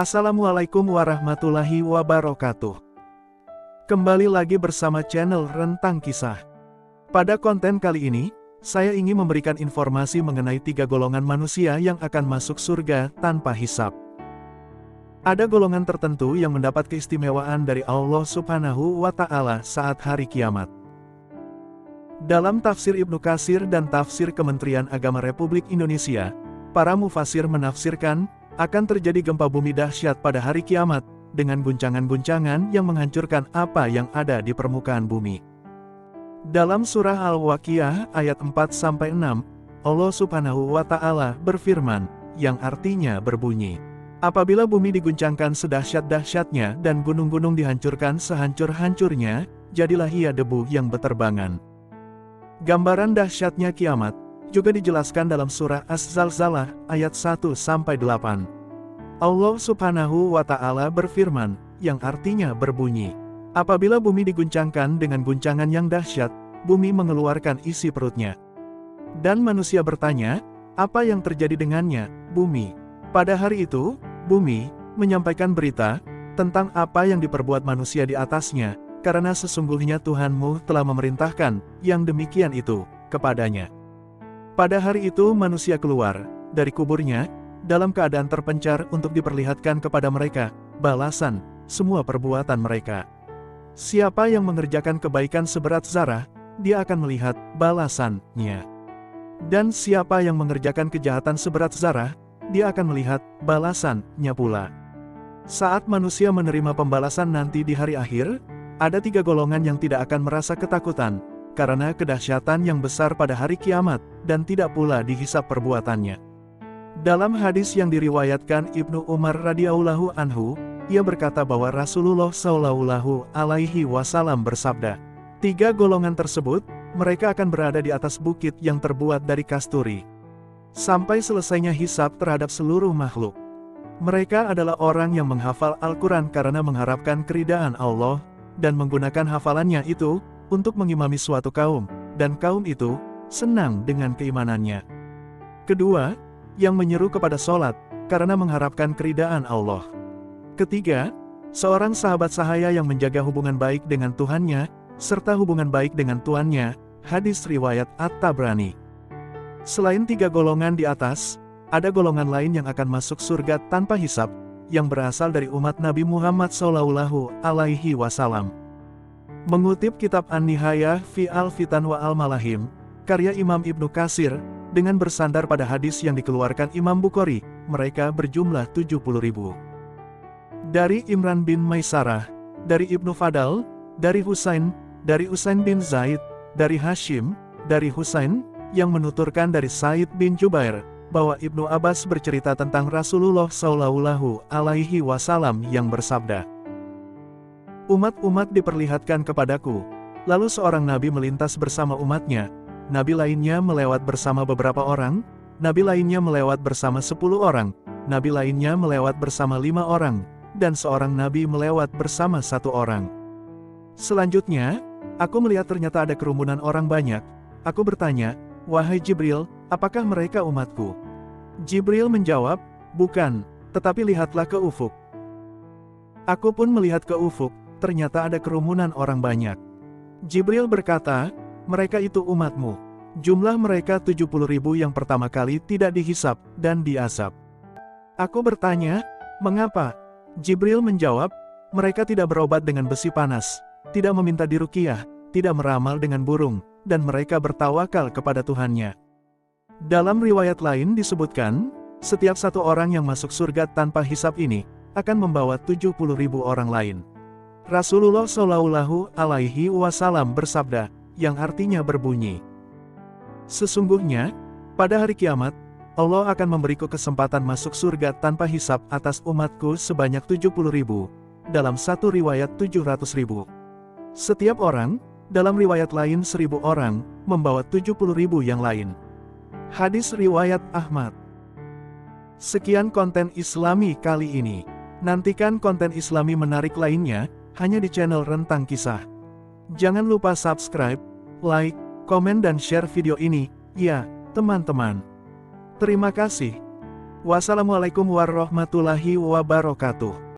Assalamualaikum warahmatullahi wabarakatuh. Kembali lagi bersama channel Rentang Kisah. Pada konten kali ini, saya ingin memberikan informasi mengenai 3 golongan manusia yang akan masuk surga tanpa hisab. Ada golongan tertentu yang mendapat keistimewaan dari Allah Subhanahu wa Ta'ala saat hari kiamat. Dalam tafsir Ibnu Katsir dan tafsir Kementerian Agama Republik Indonesia, para mufasir menafsirkan akan terjadi gempa bumi dahsyat pada hari kiamat, dengan guncangan-guncangan yang menghancurkan apa yang ada di permukaan bumi. Dalam surah Al-Waqiah ayat 4-6, Allah Subhanahu wa Ta'ala berfirman, yang artinya berbunyi, apabila bumi diguncangkan sedahsyat-dahsyatnya dan gunung-gunung dihancurkan sehancur-hancurnya, jadilah ia debu yang beterbangan. Gambaran dahsyatnya kiamat juga dijelaskan dalam surah Az-Zalzalah ayat 1-8. Allah Subhanahu wa Ta'ala berfirman, yang artinya berbunyi, apabila bumi diguncangkan dengan guncangan yang dahsyat, bumi mengeluarkan isi perutnya. Dan manusia bertanya, apa yang terjadi dengannya, bumi? Pada hari itu, bumi menyampaikan berita tentang apa yang diperbuat manusia di atasnya, karena sesungguhnya Tuhanmu telah memerintahkan yang demikian itu kepadanya. Pada hari itu manusia keluar dari kuburnya, dalam keadaan terpencar untuk diperlihatkan kepada mereka balasan semua perbuatan mereka. Siapa yang mengerjakan kebaikan seberat zarah, dia akan melihat balasannya. Dan siapa yang mengerjakan kejahatan seberat zarah, dia akan melihat balasannya pula. Saat manusia menerima pembalasan nanti di hari akhir, ada 3 golongan yang tidak akan merasa ketakutan karena kedahsyatan yang besar pada hari kiamat, dan tidak pula dihisab perbuatannya. Dalam hadis yang diriwayatkan Ibnu Umar radhiyallahu anhu, ia berkata bahwa Rasulullah shallallahu alaihi wasallam bersabda, 3 golongan tersebut, mereka akan berada di atas bukit yang terbuat dari kasturi, sampai selesainya hisab terhadap seluruh makhluk. Mereka adalah orang yang menghafal Al-Quran karena mengharapkan keridaan Allah, dan menggunakan hafalannya itu untuk mengimami suatu kaum, dan kaum itu senang dengan keimanannya. Kedua, yang menyeru kepada sholat, karena mengharapkan keridaan Allah. Ketiga, seorang sahabat sahaya yang menjaga hubungan baik dengan Tuhannya, serta hubungan baik dengan tuannya, hadis riwayat At-Tabrani. Selain 3 golongan di atas, ada golongan lain yang akan masuk surga tanpa hisab, yang berasal dari umat Nabi Muhammad Shallallahu Alaihi Wasallam. Mengutip kitab An-Nihayah fi Al-Fitan wa Al-Malahim, karya Imam Ibnu Katsir, dengan bersandar pada hadis yang dikeluarkan Imam Bukhari, mereka berjumlah 70.000. Dari Imran bin Maisarah, dari Ibnu Fadal, dari Husain bin Zaid, dari Hashim, dari Husain, yang menuturkan dari Said bin Jubair, bahwa Ibnu Abbas bercerita tentang Rasulullah Shallallahu Alaihi Wasallam yang bersabda, umat-umat diperlihatkan kepadaku, lalu seorang nabi melintas bersama umatnya, nabi lainnya melewat bersama beberapa orang, nabi lainnya melewat bersama 10 orang, nabi lainnya melewat bersama 5 orang, dan seorang nabi melewat bersama 1 orang. Selanjutnya, aku melihat ternyata ada kerumunan orang banyak. Aku bertanya, wahai Jibril, apakah mereka umatku? Jibril menjawab, bukan, tetapi lihatlah ke ufuk. Aku pun melihat ke ufuk, ternyata ada kerumunan orang banyak. Jibril berkata, mereka itu umatmu. Jumlah mereka 70.000 yang pertama kali tidak dihisab dan diazab. Aku bertanya, mengapa? Jibril menjawab, mereka tidak berobat dengan besi panas, tidak meminta diruqyah, tidak meramal dengan burung, dan mereka bertawakal kepada Tuhannya. Dalam riwayat lain disebutkan, setiap satu orang yang masuk surga tanpa hisab ini, akan membawa 70.000 orang lain. Rasulullah Shallallahu Alaihi Wasallam bersabda, yang artinya berbunyi, sesungguhnya, pada hari kiamat, Allah akan memberiku kesempatan masuk surga tanpa hisab atas umatku sebanyak 70.000, dalam satu riwayat 700.000. Setiap orang, dalam riwayat lain 1.000 orang, membawa 70.000 yang lain. Hadis riwayat Ahmad. Sekian konten Islami kali ini. Nantikan konten Islami menarik lainnya, hanya di channel Rentang Kisah. Jangan lupa subscribe, like, komen dan share video ini, ya, teman-teman. Terima kasih. Wassalamualaikum warahmatullahi wabarakatuh.